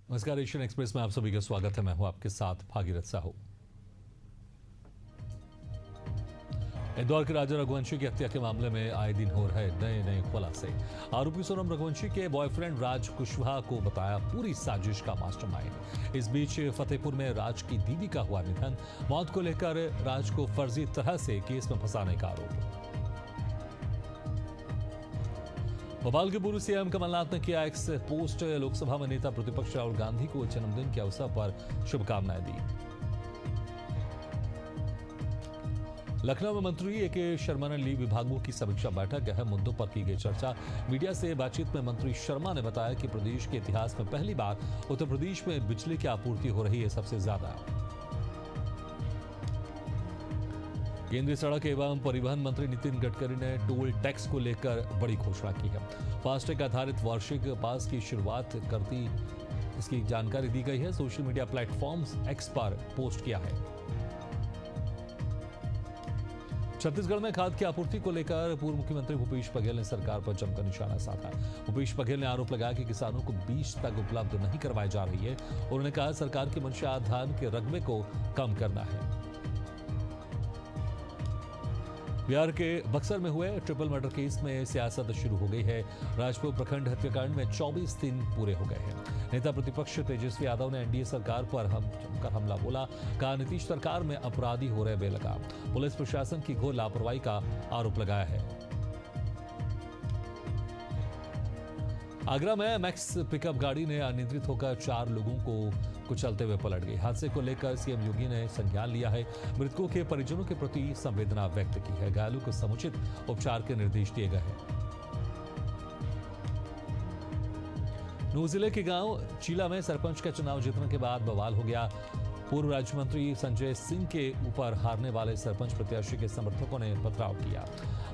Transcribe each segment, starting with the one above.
नमस्कार, Asian express में आप सभी का स्वागत है। मैं हूं आपके साथ भागीरथ साहू। इंदौर के राजा रघुवंशी की हत्या के मामले में आए दिन हो रहे नए खुलासे। आरोपी सोनम रघुवंशी के बॉयफ्रेंड राज कुशवाहा को बताया पूरी साजिश का मास्टरमाइंड। इस बीच फतेहपुर में राज की दीदी का हुआ निधन। मौत को लेकर राज को फर्जी तरह से केस में फंसाने का आरोप। भोपाल के पूर्व सीएम कमलनाथ ने किया एक्स पोस्ट। लोकसभा में नेता प्रतिपक्ष राहुल गांधी को जन्मदिन के अवसर पर शुभकामनाएं दी। लखनऊ में मंत्री ए के शर्मा ने ली विभागों की समीक्षा बैठक। अहम मुद्दों पर की गई चर्चा। मीडिया से बातचीत में मंत्री शर्मा ने बताया कि प्रदेश के इतिहास में पहली बार उत्तर प्रदेश में बिजली की आपूर्ति हो रही है सबसे ज्यादा। केंद्रीय सड़क एवं परिवहन मंत्री नितिन गडकरी ने टोल टैक्स को लेकर बड़ी घोषणा की है। फास्टैग आधारित वार्षिक पास की शुरुआत करती इसकी जानकारी दी गई है। सोशल मीडिया प्लेटफॉर्म्स एक्स पर पोस्ट किया है। छत्तीसगढ़ में खाद की आपूर्ति को लेकर पूर्व मुख्यमंत्री भूपेश बघेल ने सरकार पर जमकर निशाना साधा। भूपेश बघेल ने आरोप लगाया कि किसानों को बीज तक उपलब्ध नहीं करवाई जा रही है। उन्होंने कहा सरकार की मंशा धान के रकबे को कम करना है। बिहार के बक्सर में हुए ट्रिपल मर्डर केस में सियासत शुरू हो गई है। राजपुर प्रखंड हत्याकांड में 24 दिन पूरे हो गए हैं। नेता प्रतिपक्ष तेजस्वी यादव ने एनडीए सरकार पर जमकर हमला बोला। कहा नीतीश सरकार में अपराधी हो रहे बेलगाम। पुलिस प्रशासन की घोर लापरवाही का आरोप लगाया है। आगरा में मैक्स पिकअप गाड़ी ने अनियंत्रित होकर 4 लोगों को कुचलते हुए पलट गई। हादसे को लेकर सीएम योगी ने संज्ञान लिया है। मृतकों के परिजनों के प्रति संवेदना व्यक्त की है। घायलों को समुचित उपचार के निर्देश दिए गए हैं। नूह जिले के गांव चीला में सरपंच का चुनाव जीतने के बाद बवाल हो गया। पूर्व राज्य मंत्री संजय सिंह के ऊपर हारने वाले सरपंच प्रत्याशी के समर्थकों ने पथराव किया।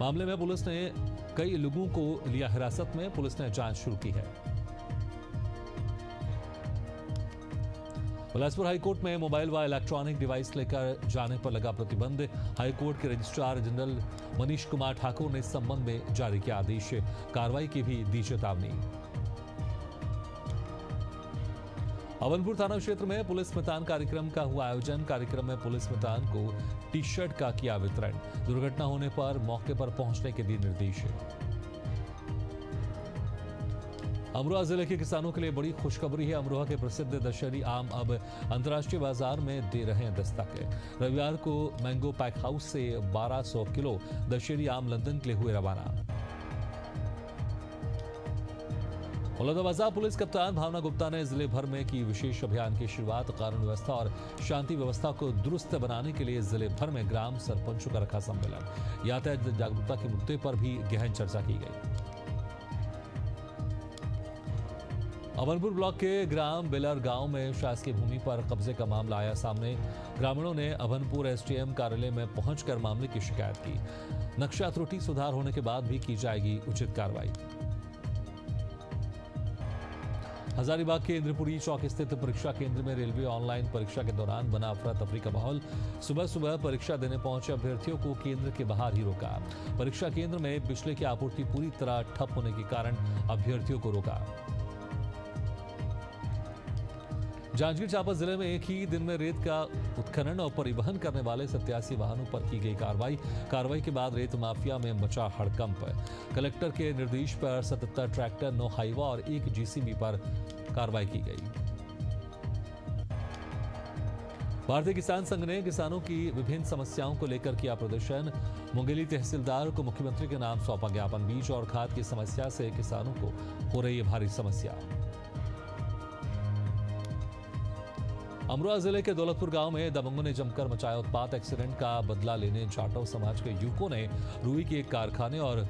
मामले में पुलिस ने कई लोगों को लिया हिरासत में। पुलिस ने जांच शुरू की है। बिलासपुर हाईकोर्ट में मोबाइल व इलेक्ट्रॉनिक डिवाइस लेकर जाने पर लगा प्रतिबंध। हाईकोर्ट के रजिस्ट्रार जनरल मनीष कुमार ठाकुर ने इस संबंध में जारी किया आदेश। कार्रवाई की भी दी चेतावनी। अवनपुर थाना क्षेत्र में पुलिस मतदान कार्यक्रम का हुआ आयोजन। कार्यक्रम में पुलिस मतदान को टी शर्ट का किया वितरण। दुर्घटना होने पर मौके पर पहुंचने के दिए निर्देश। अमरोहा जिले के किसानों के लिए बड़ी खुशखबरी है। अमरोहा के प्रसिद्ध दशहरी आम अब अंतर्राष्ट्रीय बाजार में दे रहे हैं दस्तक। रविवार को मैंगो पैक हाउस से 1200 किलो दशहरी आम लंदन के लिए हुए रवाना। बलौदाबाजार पुलिस कप्तान भावना गुप्ता ने जिले भर में की विशेष अभियान की शुरुआत। कानून व्यवस्था और शांति व्यवस्था को दुरुस्त बनाने के लिए जिले भर में ग्राम सरपंचों का रखा सम्मेलन। यातायात जागरूकता के मुद्दे पर भी गहन चर्चा की गई। अमनपुर ब्लॉक के ग्राम बेलर गांव में शासकीय भूमि पर कब्जे का मामला आया सामने। ग्रामीणों ने अभनपुर एसडीएम कार्यालय में पहुंचकर मामले की शिकायत की। नक्शा त्रुटि सुधार होने के बाद भी की जाएगी उचित कार्रवाई। हजारीबाग के इंद्रपुरी चौक स्थित परीक्षा केंद्र में रेलवे ऑनलाइन परीक्षा के दौरान बना अफरा तफरी का माहौल। सुबह सुबह परीक्षा देने पहुंचे अभ्यर्थियों को केंद्र के बाहर ही रोका। परीक्षा केंद्र में बिजली की आपूर्ति पूरी तरह ठप होने के कारण अभ्यर्थियों को रोका। जांजगीर चांपा जिले में एक ही दिन में रेत का उत्खनन और परिवहन करने वाले 87 वाहनों पर की गई कार्रवाई के बाद रेत माफिया में मचा हड़कंप। कलेक्टर के निर्देश पर 77 ट्रैक्टर, 9 हाईवा और 1 जीसीबी पर कार्रवाई की गई। भारतीय किसान संघ ने किसानों की विभिन्न समस्याओं को लेकर किया प्रदर्शन। मुंगेली तहसीलदार को मुख्यमंत्री के नाम सौंपा ज्ञापन। बीज और खाद की समस्या से किसानों को हो रही है भारी समस्या। अमरोहा जिले के दौलतपुर गांव में दबंगों ने जमकर मचाया उत्पात। एक्सीडेंट का बदला लेने जाटव समाज के युवकों ने रुई के एक कारखाने और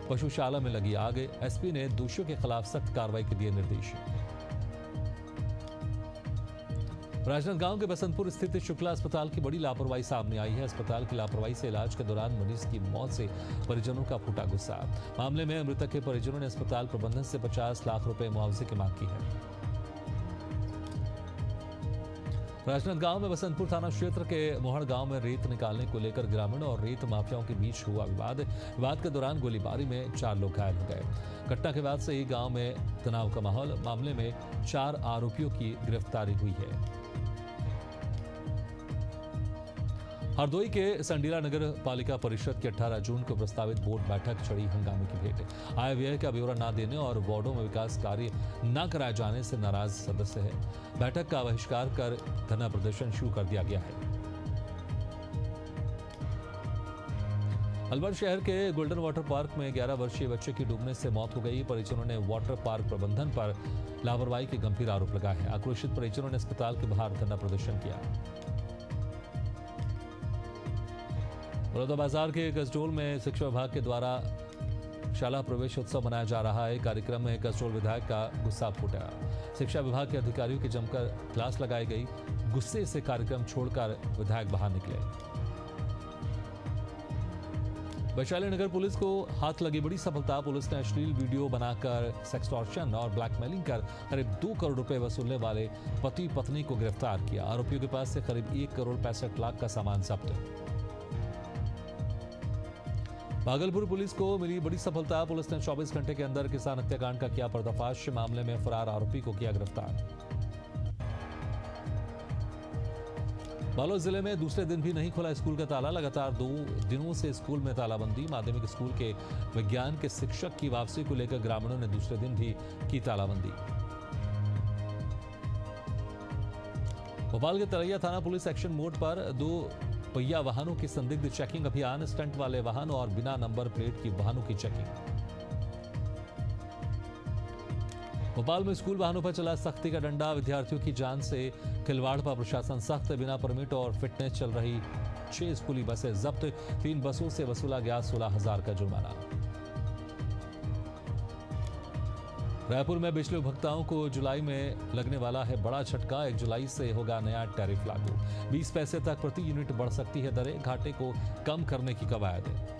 पशुशाला में लगी आग। एसपी ने दोषियों के खिलाफ सख्त कार्रवाई के दिए निर्देश। राजनांदगांव के बसंतपुर स्थित शुक्ला अस्पताल की बड़ी लापरवाही सामने आई है। अस्पताल की लापरवाही से इलाज के दौरान मरीज की मौत से परिजनों का फूटा गुस्सा। मामले में मृतक के परिजनों ने अस्पताल प्रबंधन से 50 लाख रुपए मुआवजे की मांग की है। राजनांदगांव में बसंतपुर थाना क्षेत्र के मोहड़ गांव में रेत निकालने को लेकर ग्रामीणों और रेत माफियाओं के बीच हुआ विवाद के दौरान गोलीबारी में 4 लोग घायल हो गए। घटना के बाद से ही गांव में तनाव का माहौल। मामले में 4 आरोपियों की गिरफ्तारी हुई है। हरदोई के संडीला नगर पालिका परिषद की 18 जून को प्रस्तावित बोर्ड बैठक चढ़ी हंगामे की भेंट। आय व्यय का ब्यौरा न देने और वार्डों में विकास कार्य न कराए जाने से नाराज सदस्य है। बैठक का बहिष्कार कर धरना प्रदर्शन शुरू कर दिया गया है। अलवर शहर के गोल्डन वाटर पार्क में 11 वर्षीय बच्चे की डूबने से मौत हो गई। परिजनों ने वाटर पार्क प्रबंधन पर लापरवाही के गंभीर आरोप लगाए हैं। आक्रोशित परिजनों ने अस्पताल के बाहर धरना प्रदर्शन किया। बलौदाबाजार के कसडोल में शिक्षा विभाग के द्वारा शाला प्रवेश उत्सव मनाया जा रहा है। कार्यक्रम में कसडोल विधायक का गुस्सा फूटा। शिक्षा विभाग के अधिकारियों की जमकर क्लास लगाई गई। गुस्से से कार्यक्रम छोड़कर विधायक बाहर निकले। वैशाली नगर पुलिस को हाथ लगी बड़ी सफलता। पुलिस ने अश्लील वीडियो बनाकर सेक्सटॉर्शन और ब्लैकमेलिंग कर करीब 2 करोड़ रुपए वसूलने वाले पति पत्नी को गिरफ्तार किया। आरोपियों के पास से करीब 1 करोड़ 65 लाख का सामान जब्त। भागलपुर पुलिस को मिली बड़ी सफलता। पुलिस ने 24 घंटे के अंदर किसान हत्याकांड का किया पर्दाफाश। मामले में फरार आरोपी को किया गिरफ्तार। बालोद जिले में दूसरे दिन भी नहीं खुला स्कूल का ताला। लगातार 2 दिनों से स्कूल में तालाबंदी। माध्यमिक स्कूल के विज्ञान के शिक्षक की वापसी को लेकर ग्रामीणों ने दूसरे दिन भी की तालाबंदी। भोपाल के तरैया थाना पुलिस एक्शन मोड पर 2 पहिया वाहनों की संदिग्ध चेकिंग अभियान। स्टंट वाले वाहन और बिना नंबर प्लेट की वाहनों की चेकिंग। भोपाल में स्कूल वाहनों पर चला सख्ती का डंडा। विद्यार्थियों की जान से खिलवाड़ पर प्रशासन सख्त। बिना परमिट और फिटनेस चल रही 6 स्कूली बसें जब्त। 3 बसों से वसूला गया 16,000 का जुर्माना। रायपुर में बिजली उपभोक्ताओं को जुलाई में लगने वाला है बड़ा झटका। 1 जुलाई से होगा नया टैरिफ लागू। 20 पैसे तक प्रति यूनिट बढ़ सकती है दरें। घाटे को कम करने की कवायद है।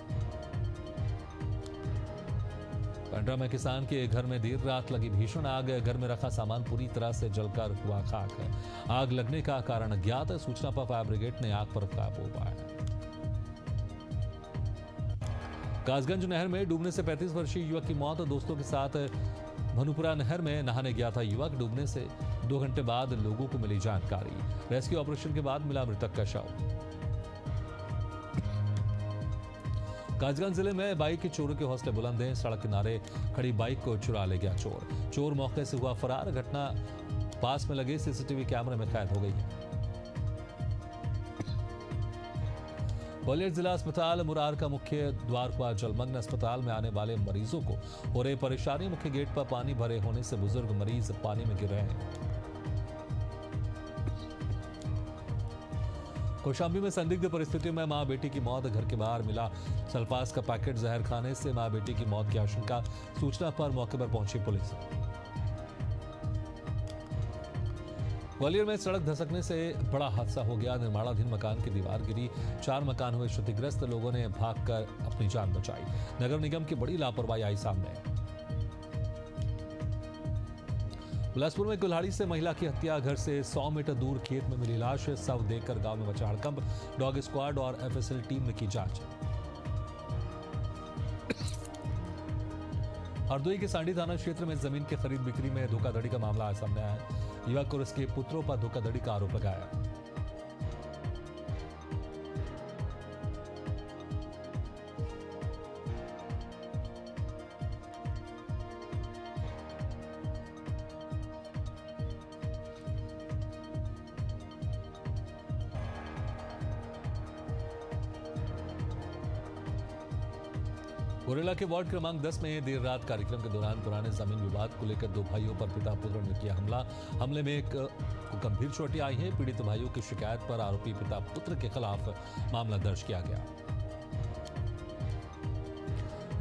पंडरा में किसान के घर में देर रात लगी भीषण आग। घर में रखा सामान पूरी तरह से जलकर हुआ खाक। आग लगने का कारण अज्ञात। सूचना पर फायर ब्रिगेड ने आग पर काबू पाया। कासगंज नहर में डूबने से 35 वर्षीय युवक की मौत। दोस्तों के साथ भनुपुरा नहर में नहाने गया था युवक। डूबने से 2 घंटे बाद लोगों को मिली जानकारी। रेस्क्यू ऑपरेशन के बाद मिला मृतक का शव। कासगंज जिले में बाइक के चोरों के हौसले बुलंद हैं। सड़क किनारे खड़ी बाइक को चुरा ले गया चोर। चोर मौके से हुआ फरार। घटना पास में लगे सीसीटीवी कैमरे में कैद हो गई है। ग्वालियर जिला अस्पताल मुरार का मुख्य द्वार पर जलमग्न। अस्पताल में आने वाले मरीजों को हो रही परेशानी। मुख्य गेट पर पानी भरे होने से बुजुर्ग मरीज पानी में गिर रहे हैं। कौशाम्बी में संदिग्ध परिस्थितियों में मां बेटी की मौत। घर के बाहर मिला सल्फास का पैकेट। जहर खाने से मां बेटी की मौत की आशंका। सूचना पर मौके पर पहुंची पुलिस। ग्वालियर में सड़क धसकने से बड़ा हादसा हो गया। निर्माणाधीन मकान की दीवार गिरी। 4 मकान हुए क्षतिग्रस्त। लोगों ने भागकर अपनी जान बचाई। नगर निगम की बड़ी लापरवाही आई सामने। बिलासपुर में कुल्हाड़ी से महिला की हत्या। घर से 100 मीटर दूर खेत में मिली लाश। शव देखकर गांव में मचा हड़कंप। डॉग स्क्वाड और एफएसएल टीम ने की जांच। हरदोई के सांडी थाना क्षेत्र में जमीन की खरीद बिक्री में धोखाधड़ी का मामला सामने आया है। युवक और उसके पुत्रों पर धोखाधड़ी का आरोप लगाया। मुरैना के वार्ड क्रमांक 10 में देर रात कार्यक्रम के दौरान पुराने जमीन विवाद को लेकर 2 भाइयों पर पिता पुत्र ने किया हमला। हमले में एक गंभीर चोटें आई हैं। पीड़ित भाइयों की शिकायत पर आरोपी पिता पुत्र के खिलाफ मामला दर्ज किया गया।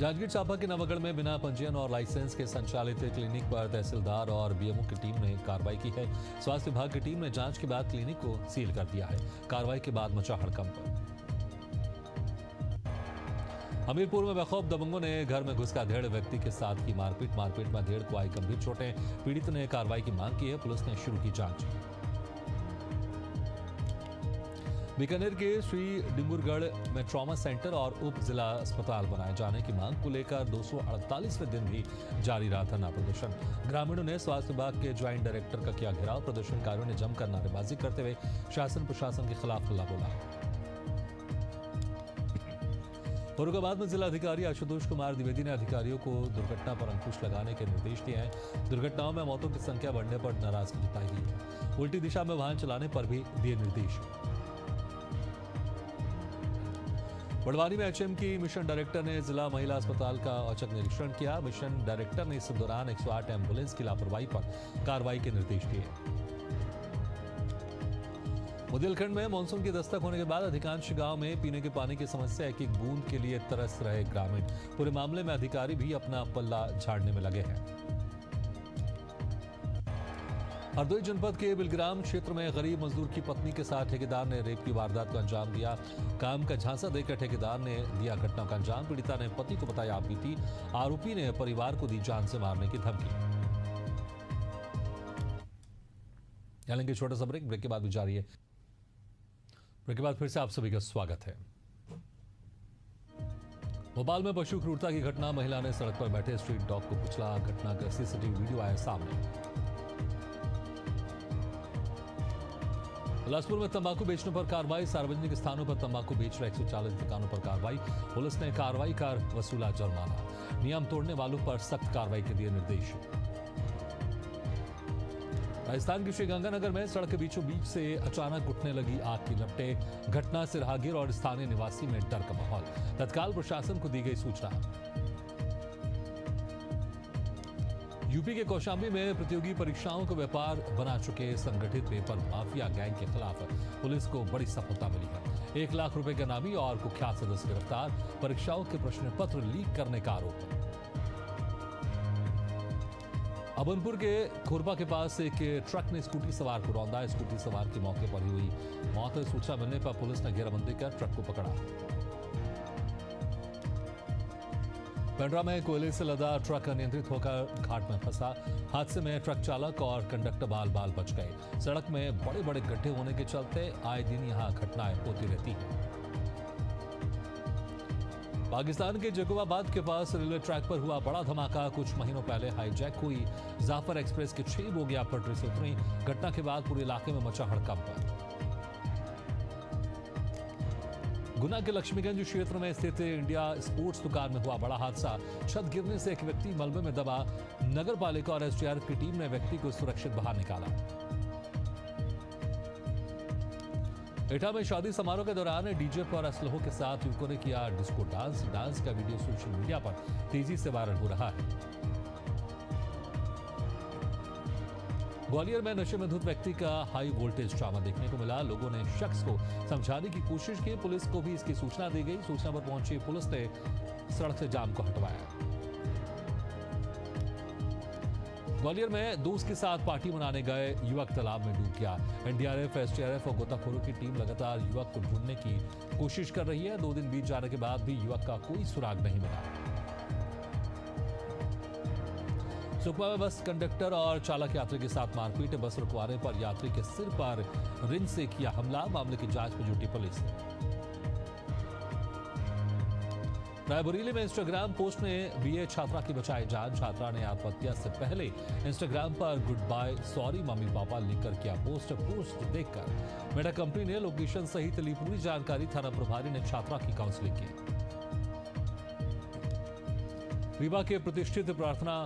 जांजगीर चांपा के नवागढ़ में बिना पंजीयन और लाइसेंस के संचालित क्लिनिक पर तहसीलदार और बीएमओ की टीम ने कार्रवाई की है। स्वास्थ्य विभाग की टीम ने जांच के बाद क्लिनिक को सील कर दिया है। कार्रवाई के बाद मचा हड़कंप। हमीरपुर में बेखौफ दबंगों ने घर में घुसकर अधेड़ व्यक्ति के साथ की मारपीट में अधेड़ को आई गंभीर चोटें। पीड़ित ने कार्रवाई की मांग की है। पुलिस ने शुरू की जांच। बीकानेर के श्री डिंगुरगढ़ में ट्रॉमा सेंटर और उप जिला अस्पताल बनाए जाने की मांग को लेकर 248वें दिन भी जारी रहा धरना प्रदर्शन। ग्रामीणों ने स्वास्थ्य विभाग के ज्वाइंट डायरेक्टर का किया घेराव। प्रदर्शनकारियों ने जमकर नारेबाजी करते हुए शासन प्रशासन के खिलाफ हल्ला बोला। औरंगाबाद में जिला अधिकारी आशुतोष कुमार द्विवेदी ने अधिकारियों को दुर्घटना पर अंकुश लगाने के निर्देश दिए हैं। दुर्घटनाओं में मौतों की संख्या बढ़ने पर नाराजगी जताई गई है। उल्टी दिशा में वाहन चलाने पर भी दिए निर्देश। बड़वानी में एचएम की मिशन डायरेक्टर ने जिला महिला अस्पताल का औचक निरीक्षण किया। मिशन डायरेक्टर ने इस दौरान 108 एम्बुलेंस की लापरवाही पर कार्रवाई के निर्देश दिए। बुंदेलखंड में मानसून की दस्तक होने के बाद अधिकांश गांव में पीने के पानी की समस्या एक एक बूंद के लिए तरस रहे ग्रामीण। पूरे मामले में अधिकारी भी अपना पल्ला झाड़ने में लगे हैं। हरदोई जनपद के बिलग्राम क्षेत्र में गरीब मजदूर की पत्नी के साथ ठेकेदार ने रेप की वारदात को अंजाम दिया। काम का झांसा देकर ठेकेदार ने दिया घटना का अंजाम। पीड़िता ने पति को बताया आपबीती। आरोपी ने परिवार को दी जान से मारने की धमकी। लेंगे छोटा सा ब्रेक के बाद भी जारी है। ब्रेक के बाद फिर से आप सभी का स्वागत है। भोपाल में पशु क्रूरता की घटना। महिला ने सड़क पर बैठे स्ट्रीट डॉग को कुचला। घटना का सीसीटीवी वीडियो आया सामने। बिलासपुर में तंबाकू बेचने पर कार्रवाई। सार्वजनिक स्थानों पर तंबाकू बेच रहे 140 दुकानों पर कार्रवाई। पुलिस ने कार्रवाई कर वसूला जुर्माना। नियम तोड़ने वालों पर सख्त कार्रवाई के दिए निर्देश। राजस्थान के श्रीगंगानगर में सड़क के बीचों बीच से अचानक उठने लगी आग की लपटें। घटना से राहगीर और स्थानीय निवासी में डर का माहौल। तत्काल प्रशासन को दी गई सूचना। यूपी के कौशाम्बी में प्रतियोगी परीक्षाओं को व्यापार बना चुके संगठित पेपर माफिया गैंग के खिलाफ पुलिस को बड़ी सफलता मिली है। 1 लाख रुपए का इनामी और कुख्यात सदस्य गिरफ्तार। परीक्षाओं के प्रश्न पत्र लीक करने का आरोप। अबनपुर के खुरपा के पास एक ट्रक ने स्कूटी सवार को रौंदा। स्कूटी सवार की मौके पर ही हुई मौत। सूचना मिलने पर पुलिस ने घेराबंदी कर ट्रक को पकड़ा। पेंड्रा में कोयले से लदा ट्रक अनियंत्रित होकर घाट में फंसा। हादसे में ट्रक चालक और कंडक्टर बाल बाल बच गए। सड़क में बड़े बड़े गड्ढे होने के चलते आए दिन यहां घटनाएं होती रहती हैं। पाकिस्तान के जकोबाबाद के पास रेलवे ट्रैक पर हुआ बड़ा धमाका। कुछ महीनों पहले हाईजैक हुई जाफर एक्सप्रेस की 6 बोगियां पटरी से उतरी। घटना के बाद पूरे इलाके में मचा हड़कंप। गुना के लक्ष्मीगंज क्षेत्र में स्थित इंडिया स्पोर्ट्स दुकान में हुआ बड़ा हादसा। छत गिरने से एक व्यक्ति मलबे में दबा। नगर पालिका और एसडीआरएफ की टीम ने व्यक्ति को सुरक्षित बाहर निकाला। एटा में शादी समारोह के दौरान डीजे पर असलहों के साथ युवकों ने किया डिस्को डांस। डांस का वीडियो सोशल मीडिया पर तेजी से वायरल हो रहा है। ग्वालियर में नशे में धुत व्यक्ति का हाई वोल्टेज ड्रामा देखने को मिला। लोगों ने शख्स को समझाने की कोशिश की। पुलिस को भी इसकी सूचना दी गई। सूचना पर पहुंची पुलिस ने सड़क से जाम को हटवाया। ग्वालियर में दोस्त के साथ पार्टी मनाने गए युवक तालाब में डूब गया। एनडीआरएफ, एसडीआरएफ और गोताखोरों की टीम लगातार युवक को ढूंढने की कोशिश कर रही है। 2 दिन बीत जाने के बाद भी युवक का कोई सुराग नहीं मिला। सुकमा में बस कंडक्टर और चालक यात्री के साथ मारपीट। बस रुकवाने पर यात्री के सिर पर रिंच से किया हमला। मामले की जांच में जुटी पुलिस। रायबरेली में इंस्टाग्राम पोस्ट ने बीए छात्रा की बचाई जान। छात्रा ने आत्महत्या से पहले इंस्टाग्राम पर good bye sorry mummy papa लिखकर किया पोस्ट देखकर मेटा कंपनी ने लोकेशन सहित ली पूरी जानकारी। थाना प्रभारी ने छात्रा की काउंसलिंग की। रीवा के प्रतिष्ठित प्रार्थना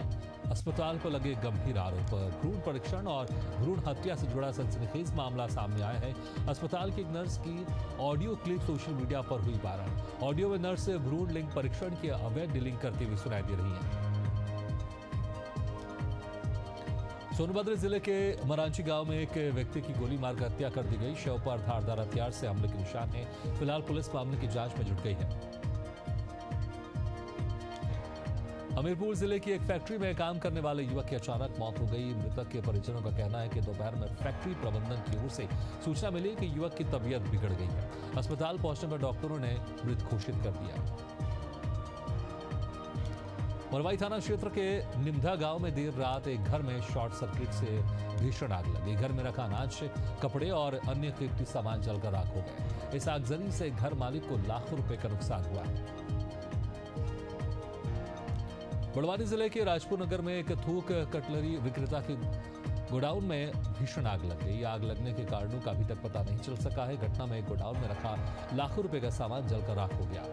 अस्पताल पर लगे गंभीर आरोप। भ्रूण परीक्षण और भ्रूण हत्या से जुड़ा सनसनीखेज मामला सामने आया है। अस्पताल की एक नर्स की ऑडियो क्लिप सोशल मीडिया पर हुई वायरल। ऑडियो में नर्स से भ्रूण लिंग परीक्षण की अवैध डीलिंग करती हुई सुनाई दे रही है। सोनभद्र जिले के मरांची गांव में एक व्यक्ति की गोली मारकर हत्या कर दी गई। शव पर धारदार हथियार से हमले के निशान है। फिलहाल पुलिस मामले की जांच में जुट गई है। हमीरपुर जिले की एक फैक्ट्री में काम करने वाले युवक की अचानक मौत हो गई। मृतक के परिजनों का कहना है कि दोपहर में फैक्ट्री प्रबंधन की ओर से सूचना मिली कि युवक की तबीयत बिगड़ गई है। अस्पताल पहुंचने पर डॉक्टरों ने मृत घोषित कर दिया। मरवाई थाना क्षेत्र के निमधा गांव में देर रात एक घर में शॉर्ट सर्किट से भीषण आग लगी। घर में रखा अनाज, कपड़े और अन्य कीमती सामान जलकर राख हो गए। इस आगजनी से घर मालिक को लाखों रुपए का नुकसान हुआ है। बड़वानी जिले के राजपुर नगर में एक थोक कटलरी विक्रेता के गोडाउन में भीषण आग लग गई। आग लगने के कारणों का अभी तक पता नहीं चल सका है। घटना में गोडाउन में रखा लाखों रुपए का सामान जलकर राख हो गया।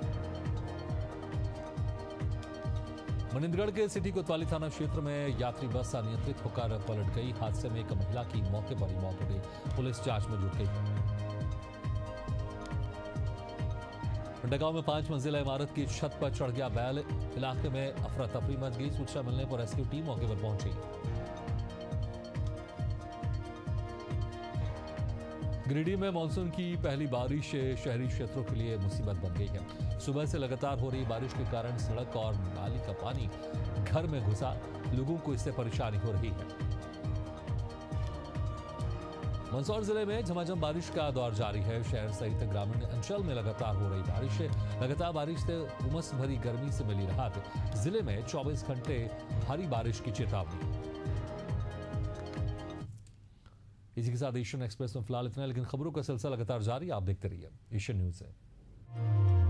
मनिंदगढ़ के सिटी कोतवाली थाना क्षेत्र में यात्री बस अनियंत्रित होकर पलट गई। हादसे में एक महिला की मौके पर ही मौत हो गई। पुलिस जांच में जुट गई। गांव में 5 मंजिला इमारत की छत पर चढ़ गया बैल। इलाके में अफरा तफरी मच गई। सूचना मिलने पर रेस्क्यू टीम मौके पर पहुंची। गिरिडीह में मानसून की पहली बारिश शहरी क्षेत्रों के लिए मुसीबत बन गई है। सुबह से लगातार हो रही बारिश के कारण सड़क और नाली का पानी घर में घुसा। लोगों को इससे परेशानी हो रही है। मंदसौर जिले में झमाझम बारिश का दौर जारी है। शहर सहित ग्रामीण अंचल में लगातार हो रही बारिश है। लगातार बारिश से उमस भरी गर्मी से मिली राहत। जिले में 24 घंटे भारी बारिश की चेतावनी। इसी के साथ एशियन एक्सप्रेस में फिलहाल इतना, लेकिन खबरों का सिलसिला लगातार जारी। आप देखते रहिए एशियन न्यूज़ है।